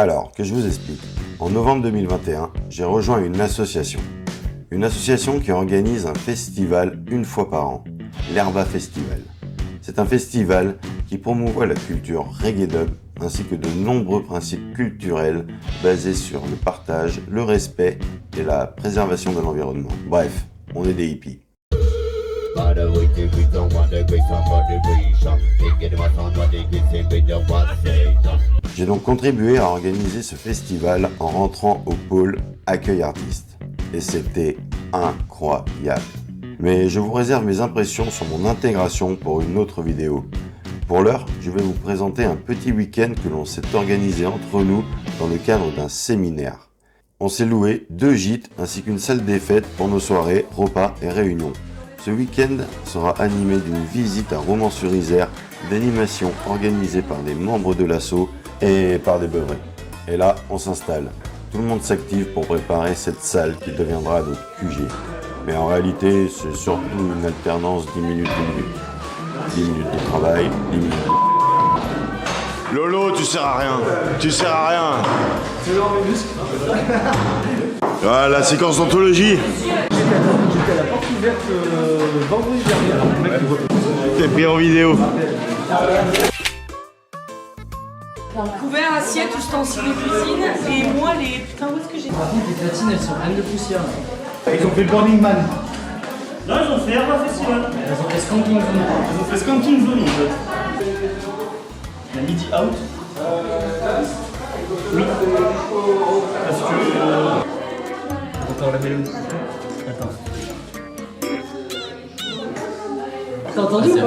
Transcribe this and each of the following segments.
Alors, que je vous explique. En novembre 2021, j'ai rejoint une association. Une association qui organise un festival une fois par an, l'Herba Festival. C'est un festival qui promouvoit la culture reggae dub ainsi que de nombreux principes culturels basés sur le partage, le respect et la préservation de l'environnement. Bref, on est des hippies. J'ai donc contribué à organiser ce festival en rentrant au pôle accueil artiste. Et c'était incroyable. Mais je vous réserve mes impressions sur mon intégration pour une autre vidéo. Pour l'heure, je vais vous présenter un petit week-end que l'on s'est organisé entre nous dans le cadre d'un séminaire. On s'est loué 2 gîtes ainsi qu'une salle des fêtes pour nos soirées, repas et réunions. Ce week-end sera animé d'une visite à Romans-sur-Isère, d'animations organisées par des membres de l'asso et par des beuvrés. Et là, on s'installe. Tout le monde s'active pour préparer cette salle qui deviendra notre QG. Mais en réalité, c'est surtout une alternance 10 minutes, 10 minutes. 10 minutes de travail, 10 minutes de... Lolo, tu sers à rien. Tu sers à rien. C'est dans mes muscles. Voilà, la séquence d'anthologie. J'étais à la porte ouverte vendredi dernier. T'es pris en vidéo. Couvert, assiette, ustensiles de cuisine et moi les... Putain, où est-ce que j'ai... Par contre, les platines, elles sont pleines de poussière. Ils ont fait Burning Man. Non, ils ont fait Herba Festival. Elles ont fait Skanking Zone. Ils ont fait Skanking Zone en fait. La Midi Out. Oui. Parce que... Encore la mélodie. Attends. T'as entendu ou pas?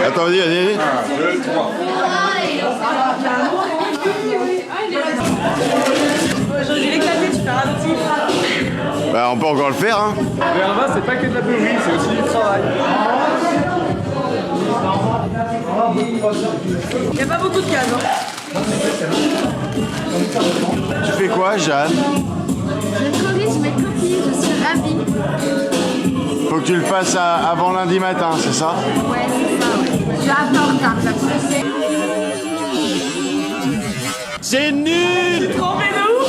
Attends, vas-y, vas-y. 1, 2, 3. Je vais l'éclater, tu fais un petit... Bah, on peut encore le faire, hein. Le Herba, c'est pas que de la beuverie, c'est aussi du travail. Il n'y a pas beaucoup de cases, hein. Tu fais quoi, Jeanne? Je corrige mes copies, je suis ravie. Faut que tu le fasses avant lundi matin, c'est ça? Ouais, c'est ça, ouais. Je suis un peu en retard, ça pourrait. C'est nul! Trompé de ouf.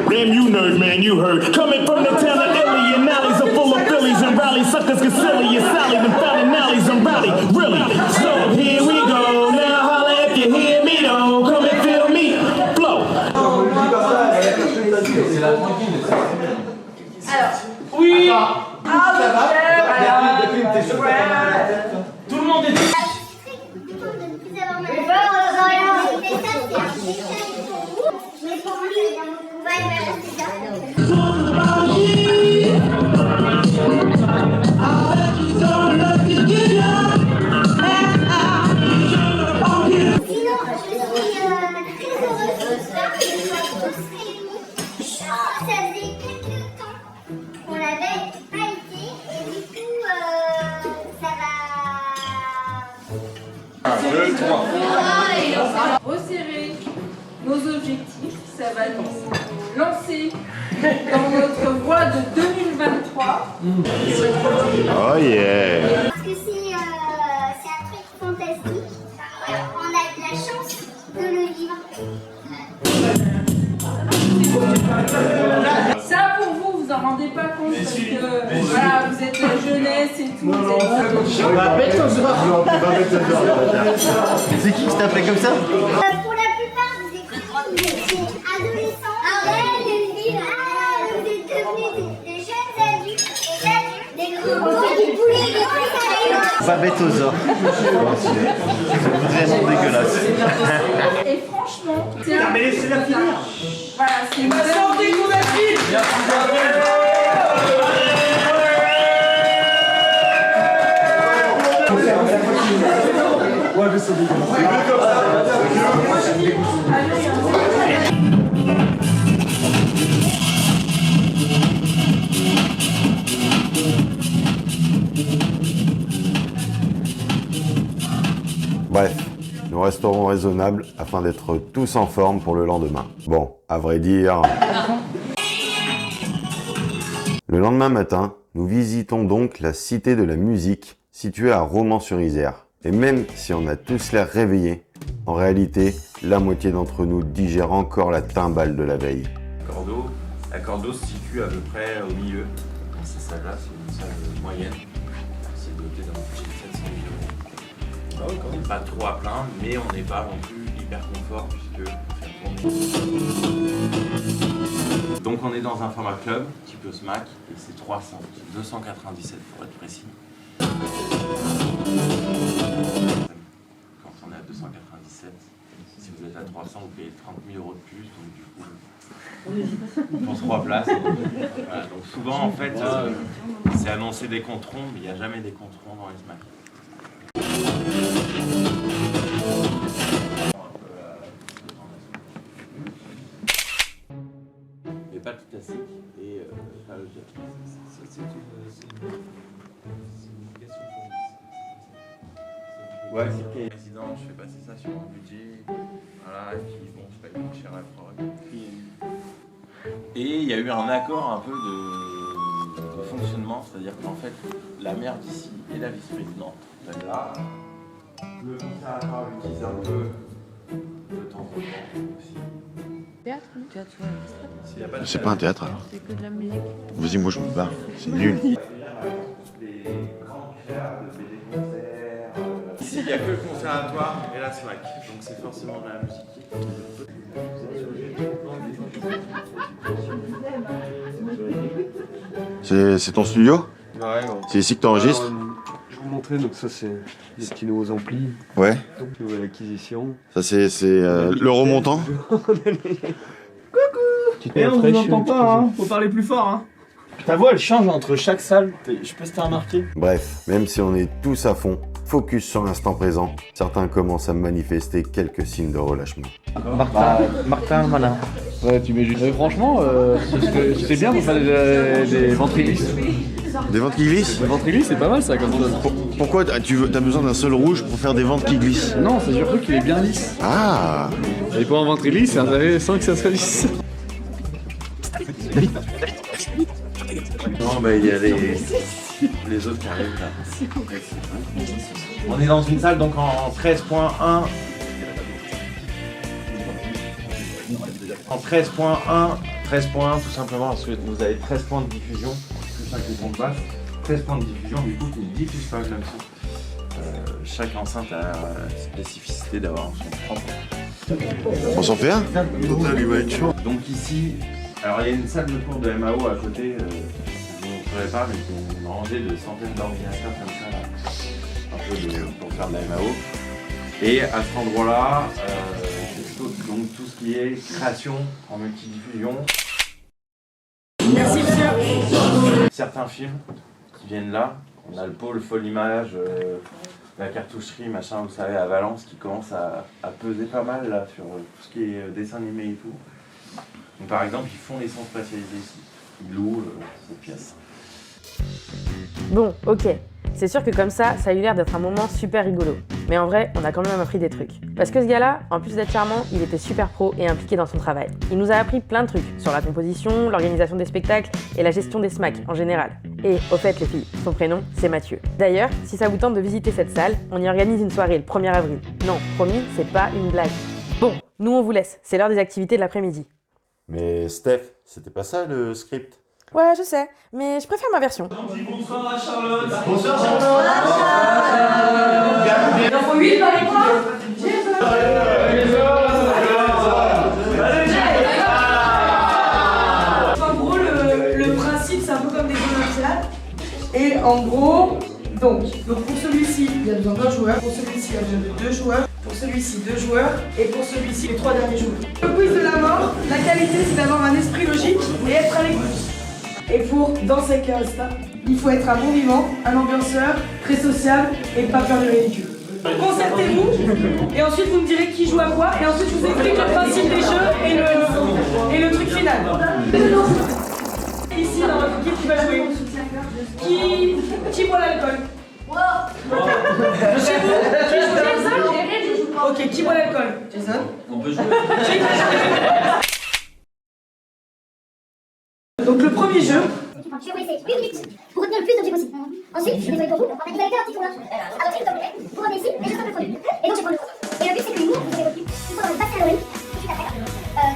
Damn you nerd man, you heard. Coming from the town of Illy and alleys are full of Phillies and rally suckers get silly and Sally when found in alleys and rowdy. Really? So here we go. Now holla if you hear me though. Come and feel me. Flow. Alors, oui. Ah, Tout le monde est... Mais pour lui, on va y resserrer nos objectifs, ça va nous lancer dans notre voie de 2023. Oh yeah! Parce que c'est un truc fantastique. On a de la chance de le vivre. Ça pour vous, vous en rendez pas compte parce que voilà, vous êtes la jeunesse et tout. C'est qui t'a fait comme ça? Pour la plupart, vous êtes adolescents. Après, de vivre, vous êtes devenus des jeunes adultes, des grands petits poulets, Babetosaure. C'est vraiment dégueulasse. Et franchement, c'est un... Mais laissez-la finir. Voilà, c'est une santé qu'on a fait. Ouais, mais c'est Bref, il nous reste resteront raisonnables afin d'être tous en forme pour le lendemain. Bon, à vrai dire... Le lendemain matin, nous visitons donc la Cité de la Musique, située à Romans-sur-Isère. Et même si on a tous l'air réveillés, en réalité, la moitié d'entre nous digère encore la timbale de la veille. La corde d'eau se situe à peu près au milieu. Dans ces salles-là, c'est une salle moyenne. C'est doté d'un budget de 700 000 €. On n'est pas trop à plaindre, mais on n'est pas non plus hyper confort puisque on fait tourner. Donc on est dans un format club, type SMAC, et c'est 297 pour être précis. Quand on est à 297, si vous êtes à 300, vous payez 30 000 € de plus, donc du coup... pour 3 places. Voilà, donc souvent en fait c'est annoncé des comptes ronds, mais il n'y a jamais des comptes ronds dans les SMAC. Mais pas tout classique et pas le jet. C'est une question pour ouais, c'est le président, je fais passer ça sur mon budget. Voilà, et puis bon, je paye moins cher la prog. Et il y a eu un accord un peu de fonctionnement, c'est-à-dire qu'en fait, la maire d'ici et la vice-présidente, là, le conservatoire l'utilise un peu de temps en temps aussi. Théâtre, non ? Théâtre, ouais. C'est pas un théâtre alors. C'est que de la musique. Vas-y, moi je me barre. C'est nul. Les grandes créas, des concerts. Ici, il n'y a que le conservatoire et la SMAC, donc c'est forcément de la musique. C'est ton studio? Ouais, bon. C'est ici que tu enregistres? Je vais vous montrer, donc ça c'est des petits nouveaux amplis, Ouais. donc nouvelle acquisition. Ça c'est le remontant? Et on vous entend pas, hein. Faut parler plus fort, hein. Ta voix elle change entre chaque salle, je sais pas si t'as remarqué. Bref, même si on est tous à fond, focus sur l'instant présent, certains commencent à manifester quelques signes de relâchement. Martin Malin. Ouais, tu mets juste. Franchement, c'est bien pour faire des ventrilistes. Des ventes qui glissent? Les ventrilistes, c'est pas mal ça comme ça. Pourquoi t'as besoin d'un seul rouge pour faire des ventes qui glissent? Non, c'est surtout qu'il est bien lisse. Ah! Et pour un ventrilis, c'est intéressant que ça soit lisse. Non, bah il y a les autres qui arrivent là. On est dans une salle donc en 13.1. En 13.1, 13.1 tout simplement parce que vous avez 13 points de diffusion, plus un clisson de basse. 13 points de diffusion du coup qui ne diffusent pas comme ça. Chaque enceinte a la spécificité d'avoir son propre. On s'en fait un? Donc ici, alors il y a une salle de cours de MAO à côté, je ne vous montrerai pas, mais qui est une rangée de centaines d'ordinateurs comme ça, là, un peu pour faire de la MAO. Et à cet endroit-là, donc tout ce qui est création en multidiffusion. Merci monsieur. Certains films qui viennent là, on a le pôle Folle Image, la cartoucherie, machin, vous savez, à Valence, qui commence à peser pas mal là sur tout ce qui est dessin animé et tout. Donc, par exemple, ils font les sons spatialisés ici. Ils louent cette pièce. Bon, ok. C'est sûr que comme ça a eu l'air d'être un moment super rigolo. Mais en vrai, on a quand même appris des trucs. Parce que ce gars-là, en plus d'être charmant, il était super pro et impliqué dans son travail. Il nous a appris plein de trucs sur la composition, l'organisation des spectacles et la gestion des SMAC en général. Et au fait les filles, son prénom c'est Mathieu. D'ailleurs, si ça vous tente de visiter cette salle, on y organise une soirée le 1er avril. Non, promis, c'est pas une blague. Bon, nous on vous laisse, c'est l'heure des activités de l'après-midi. Mais Steph, c'était pas ça le script? Ouais, je sais, mais je préfère ma version. Bonsoir à Charlotte. Bonsoir Charlotte. Il en faut 8 dans les coins. En gros, le principe, c'est un peu comme des Olympiades. Et en gros, donc pour celui-ci, il y a besoin d'un joueur. Pour celui-ci, il y a besoin de 2 joueurs. Pour celui-ci, 2 joueurs. Et pour celui-ci, les 3 derniers joueurs. Le quiz de la mort, la qualité, c'est d'avoir un esprit logique et être à l'écoute. Et pour danser avec un instinct, il faut être un bon vivant, un ambianceur, très sociable et pas peur du ridicule. Concertez-vous et ensuite vous me direz qui joue à quoi et ensuite je vous explique le principe des jeux et le truc final. Ici dans votre équipe qui va jouer. Qui boit l'alcool? Chez vous, qui joue comme ça? Ok, qui boit l'alcool? Jason? On peut jouer. Donc le premier jeu. Je vais vous laisser 8 minutes pour retenir le plus d'objets possible. Ensuite, je vais pour vous. Vous allez faire un petit tour là. À votre tour, vous revenez ici et je sors le premier. Et donc je prends le premier. Et le but c'est que nous, vous avez retenu, nous sommes dans le bassin à l'orine. Tout de suite après,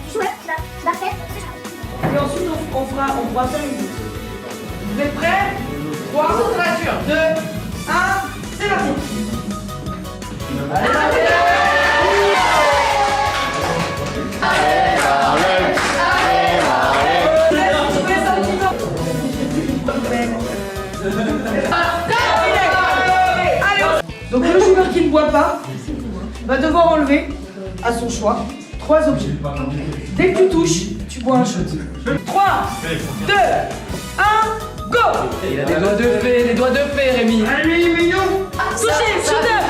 du joueur qui va faire ce chemin. Et ensuite on pourra faire une boucle. Vous êtes prêts? 3, 2, 1, c'est parti. Donc le joueur qui ne boit pas va devoir enlever, à son choix, 3 objets. Dès que tu touches, tu bois un shot. 3, 2, 1, go! Il a des doigts de fée, des doigts de fée, Rémi. Allez, mignon! Touchez, shooter!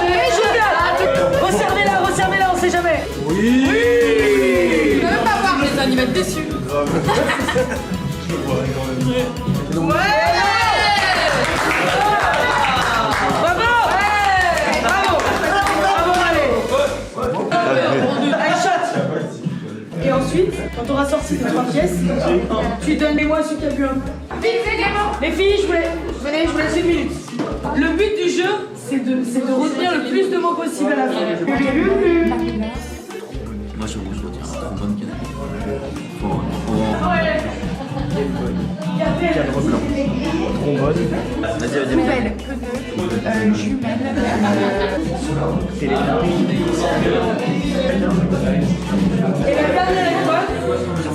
Resservez-la, on sait jamais. Oui. Tu veux même pas voir, les amis, il va être déçu. Ouais! Bravo! Allez, shot! Et ensuite, quand tu auras sorti tes 3 pièces, tu donnes les moi à celui qui a bu un coup. Les filles, je vous laisse 1 minute. Le but du jeu, c'est de retenir le plus de mots possible à la fin. Moi, je retiens un trombone qui Nouvelle jumelle. Et la dernière étoile,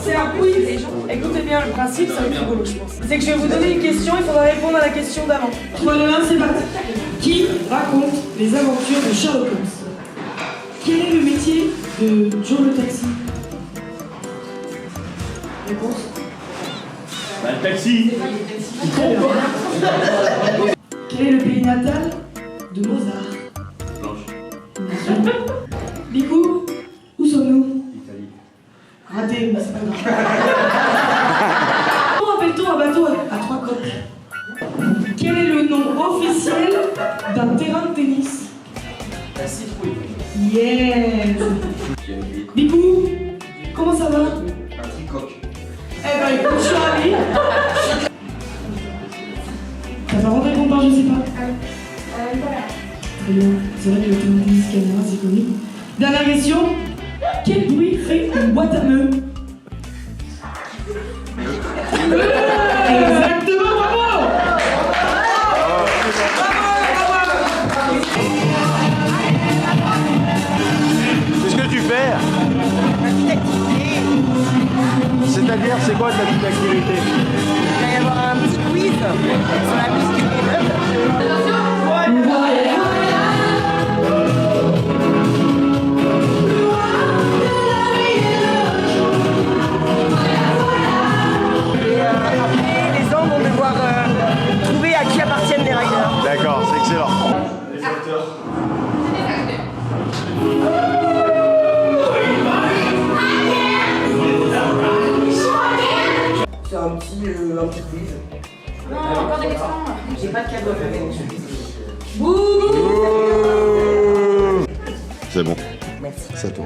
c'est un quiz. Écoutez bien le principe, ça va être rigolo, je pense. C'est que je vais vous donner une question, il faudra répondre à la question d'avant. 3, 2, 1, c'est parti. Qui raconte les aventures de Sherlock Holmes? Quel est le métier de Joe le taxi? Réponse? Bah, le taxi. Très bien. Quel est le pays natal de Mozart? Blanche. Bicou, où sommes-nous? Italie. Raté, mais c'est pas grave. Comment appelle-t-on un bateau à 3 coques? Quel est le nom officiel d'un terrain de tennis? La citrouille. Yes. Bicou, comment ça va? Un tricoque. Eh ben écoute, je suis ravie. T'as pas rendu répondre par je sais pas? Très bien, c'est vrai que le terrain de tennis caméra c'est connu. Dernière question. Quel bruit fait une boîte à meux? Exactement, bravo! Qu'est-ce que tu fais? C'est-à-dire, c'est quoi ta petite activité? Il va y avoir un petit quiz sur la musique des meubles. Et après, les gens vont devoir trouver à qui appartiennent les riders. D'accord, c'est excellent. C'est un petit quiz. Non, encore des questions. J'ai pas de cadeau à faire. C'est bon. Merci. C'est toi.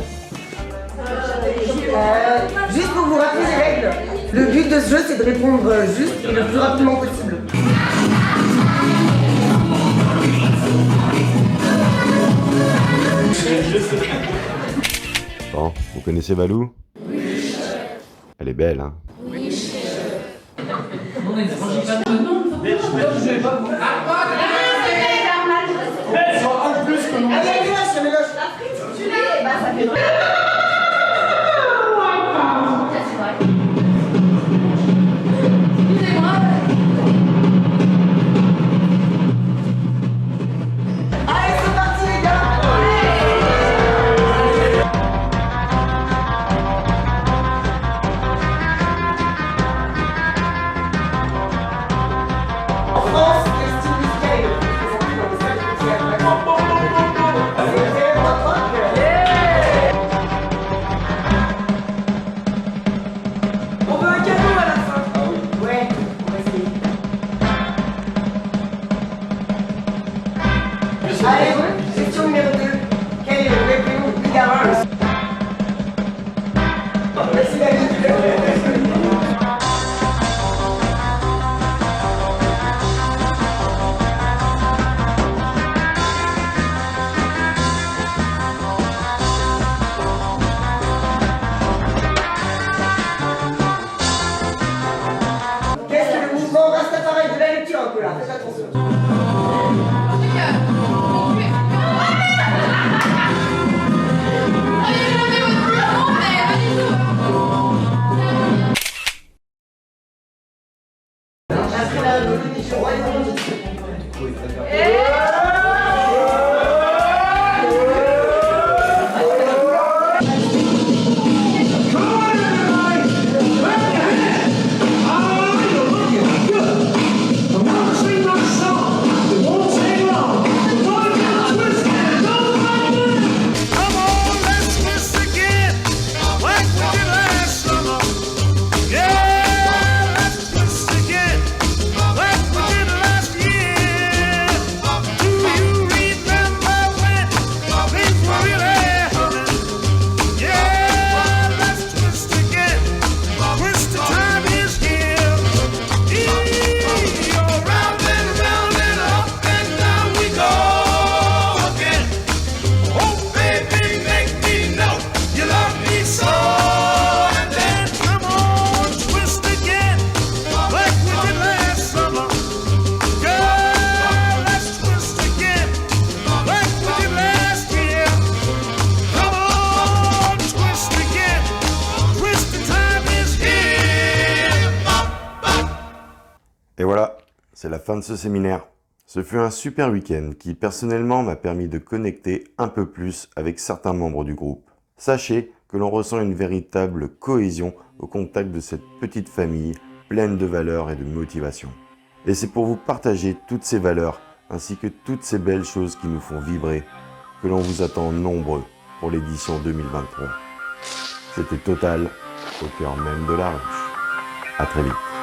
Juste pour vous rappeler les règles, le but de ce jeu c'est de répondre juste et le plus rapidement possible. Bon, vous connaissez Valou? Elle est belle, hein? peu là, faites attention. Et voilà, c'est la fin de ce séminaire. Ce fut un super week-end qui personnellement m'a permis de connecter un peu plus avec certains membres du groupe. Sachez que l'on ressent une véritable cohésion au contact de cette petite famille pleine de valeurs et de motivation. Et c'est pour vous partager toutes ces valeurs ainsi que toutes ces belles choses qui nous font vibrer que l'on vous attend nombreux pour l'édition 2023. C'était Total, au cœur même de la ruche. À très vite.